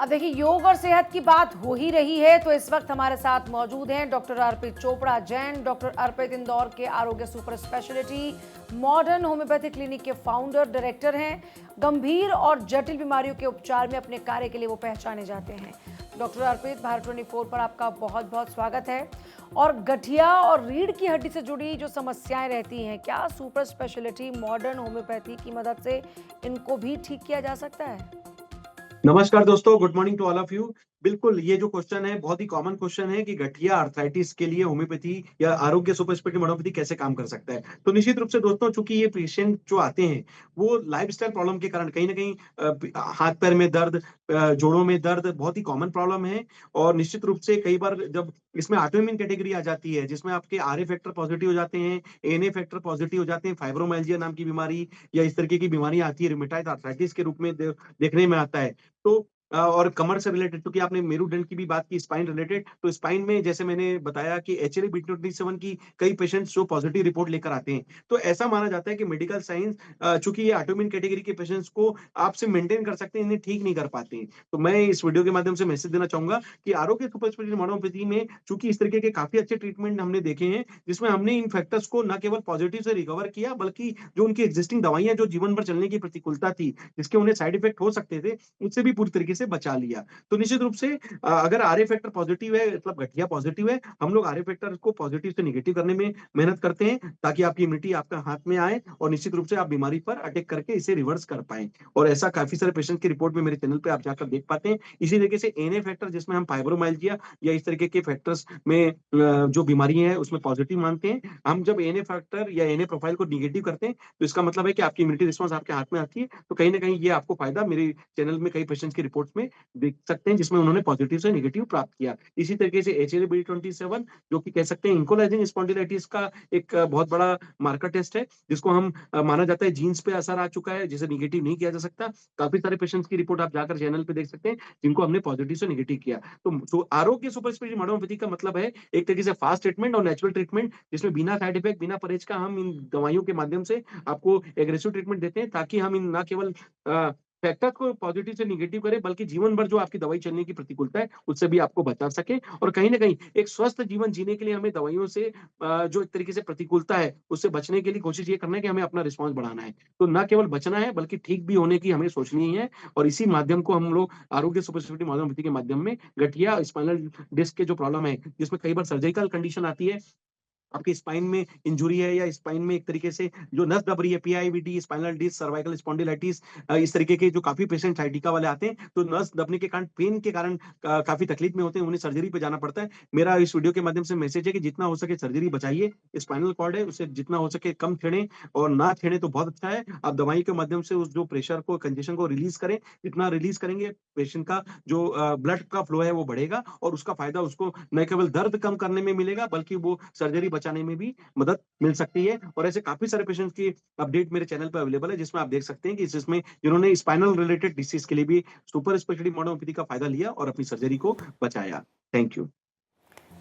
अब देखिए, योग और सेहत की बात हो ही रही है, तो इस वक्त हमारे साथ मौजूद हैं डॉक्टर अर्पित चोपड़ा जैन। डॉक्टर अर्पित इंदौर के आरोग्य super speciality modern homeopathy clinic के फाउंडर डायरेक्टर हैं। गंभीर और जटिल बीमारियों के उपचार में अपने कार्य के लिए वो पहचाने जाते हैं। डॉक्टर अर्पित, भारत 24 पर आपका बहुत बहुत स्वागत है। और गठिया और रीढ़ की हड्डी से जुड़ी जो समस्याएं रहती हैं, क्या सुपर स्पेशलिटी मॉडर्न होम्योपैथी की मदद से इनको भी ठीक किया जा सकता है? नमस्कार दोस्तों, good morning to all of you. बिल्कुल, ये जो क्वेश्चन है बहुत ही कॉमन क्वेश्चन है कि गठिया आर्थराइटिस के लिए होम्योपैथी या आरोग्य सुपर स्पेशलिटी होम्योपैथी कैसे काम कर सकता है। तो निश्चित रूप से दोस्तों, चूंकि ये पेशेंट जो आते हैं वो लाइफस्टाइल प्रॉब्लम के कारण कहीं ना कहीं हाथ पैर में दर्द, जोड़ों में दर्द बहुत ही कॉमन प्रॉब्लम है। और निश्चित रूप से कई बार जब इसमें ऑटोइम्यून कैटेगरी आ जाती है जिसमें आपके आर ए फैक्टर पॉजिटिव हो जाते हैं, एन ए फैक्टर पॉजिटिव हो जाते हैं, फाइब्रोमाइल्जिया नाम की बीमारी या इस तरीके की बीमारी आती है, रूमेटॉइड आर्थराइटिस के रूप में देखने में आता है। तो और कमर से रिलेटेड, क्योंकि आपने मेरुदंड की भी बात की, स्पाइन रिलेटेड, तो स्पाइन में जैसे मैंने बताया कि HLA-B27 की कई पेशेंट्स जो पॉजिटिव रिपोर्ट लेकर आते हैं। तो ऐसा माना जाता है कि मेडिकल साइंस, चूंकि ये ऑटोइम्यून कैटेगरी के पेशेंट्स को आपसे मेंटेन कर सकते हैं, इन्हें ठीक नहीं कर पाते हैं। तो मैं इस वीडियो के माध्यम से मैसेज देना चाहूंगा कि आरोग्य सुपर स्पेशलिटी होम्योपैथी में चूंकि इस तरीके के काफी अच्छे ट्रीटमेंट हमने देखे हैं, जिसमें हमने इन फैक्टर्स को न केवल पॉजिटिव से रिकवर किया, बल्कि जो उनकी एग्जिस्टिंग दवाइयां जो जीवन भर चलने की प्रतिकूलता थी, जिसके उन्हें साइड इफेक्ट हो सकते थे, उससे भी पूरी तरीके से बचा लिया। तो निश्चित रूप से अगर आरए फैक्टर पॉजिटिव है, मतलब गठिया पॉजिटिव है, हम लोग आरए फैक्टर को पॉजिटिव से नेगेटिव करने में मेहनत करते हैं ताकि आपकी इम्यूनिटी आपका हाथ में आए और निश्चित रूप से आप बीमारी पर अटैक करके इसे रिवर्स कर पाए। और ऐसा काफी सारे पेशेंट की रिपोर्ट में मेरे चैनल पे आप जाकर देख पाते हैं। इसी तरीके से एनए फैक्टर, जिसमें हम फाइब्रोमाइल्जिया या इस तरीके के फैक्टर्स में जो बीमारी है उसमें पॉजिटिव मानते हैं, हम जब एनए फैक्टर या एनए प्रोफाइल को निगेटिव करते हैं तो इसका मतलब है कि आपकी इम्यूनिटी रिस्पॉन्स आपके हाथ में आती है। तो कहीं ना कहीं ये आपको फायदा मेरे चैनल में कई पेशेंट्स की रिपोर्ट्स में देख सकते हैं, जिसमें उन्होंने पॉजिटिव से नेगेटिव प्राप्त किया। इसी तरीके से HLA-B27, जो कि कह सकते हैं एंकोलाइजिंग स्पॉन्डिलाइटिस का एक बहुत बड़ा मार्कर टेस्ट है, जिसको हम माना जाता है जीन्स पे असर आ चुका है, जिसे नेगेटिव नहीं किया जा सकता। काफी सारे पेशेंट्स की रिपोर्ट आप जाकर चैनल पे देख सकते हैं, जिनको हमने पॉजिटिव से नेगेटिव किया। तो आरोग्य सुपर स्पेशलिटी होम्योपैथी का मतलब है एक तरीके से फास्ट ट्रीटमेंट और नेचुरल ट्रीटमेंट, जिसमें बिना साइड इफेक्ट, बिना परहेज का हम इन दवाइयों के माध्यम से आपको एग्रेसिव ट्रीटमेंट देते हैं, ताकि हम इन ना केवल फैक्टर को पॉजिटिव से नेगेटिव करें, बल्कि जीवन भर जो आपकी दवाई चलने की प्रतिकूलता है उससे भी आपको बचा सके। और कहीं ना कहीं एक स्वस्थ जीवन जीने के लिए हमें दवाइयों से जो एक तरीके से प्रतिकूलता है उससे बचने के लिए कोशिश ये करना है कि हमें अपना रिस्पॉन्स बढ़ाना है। तो ना केवल बचना है बल्कि ठीक भी होने की हमें सोचनी है। और इसी माध्यम को हम लोग आरोग्य सुपर स्पेशलिटी होम्योपैथी के माध्यम में गठिया स्पाइनल डिस्क के जो प्रॉब्लम है, जिसमें कई बार सर्जिकल कंडीशन आती है, आपकी स्पाइन में इंजुरी है या स्पाइन में एक तरीके से जो नस दब रही है, पीआईवीडी, स्पाइनल डिस्क, सर्वाइकल स्पॉन्डिलाइटिस, इस तरीके के जो काफी पेशेंट साइटिका वाले आते हैं, तो नस दबने के कारण, पेन के कारण काफी तकलीफ में होते हैं, उन्हें सर्जरी पे जाना पड़ता है। मेरा इस वीडियो के माध्यम से मैसेज है कि जितना हो सके सर्जरी बचाइए। स्पाइनल कॉर्ड है उसे जितना हो सके कम छेड़े, और ना छेड़े तो बहुत अच्छा है। आप दवाई के माध्यम से उस जो प्रेशर को, कंजेशन को रिलीज करें। जितना रिलीज करेंगे, पेशेंट का जो ब्लड का फ्लो है वो बढ़ेगा, और उसका फायदा उसको न केवल दर्द कम करने में मिलेगा, बल्कि वो सर्जरी बचाने में भी मदद मिल सकती है। और ऐसे काफी सारे पेशेंट्स की अपडेट मेरे चैनल पर अवेलेबल है, जिसमें आप देख सकते हैं कि इसमें जिन्होंने स्पाइनल रिलेटेड डिसीज के लिए भी सुपर स्पेशलिटी होम्योपैथी का फायदा लिया और अपनी सर्जरी को बचाया। Thank you.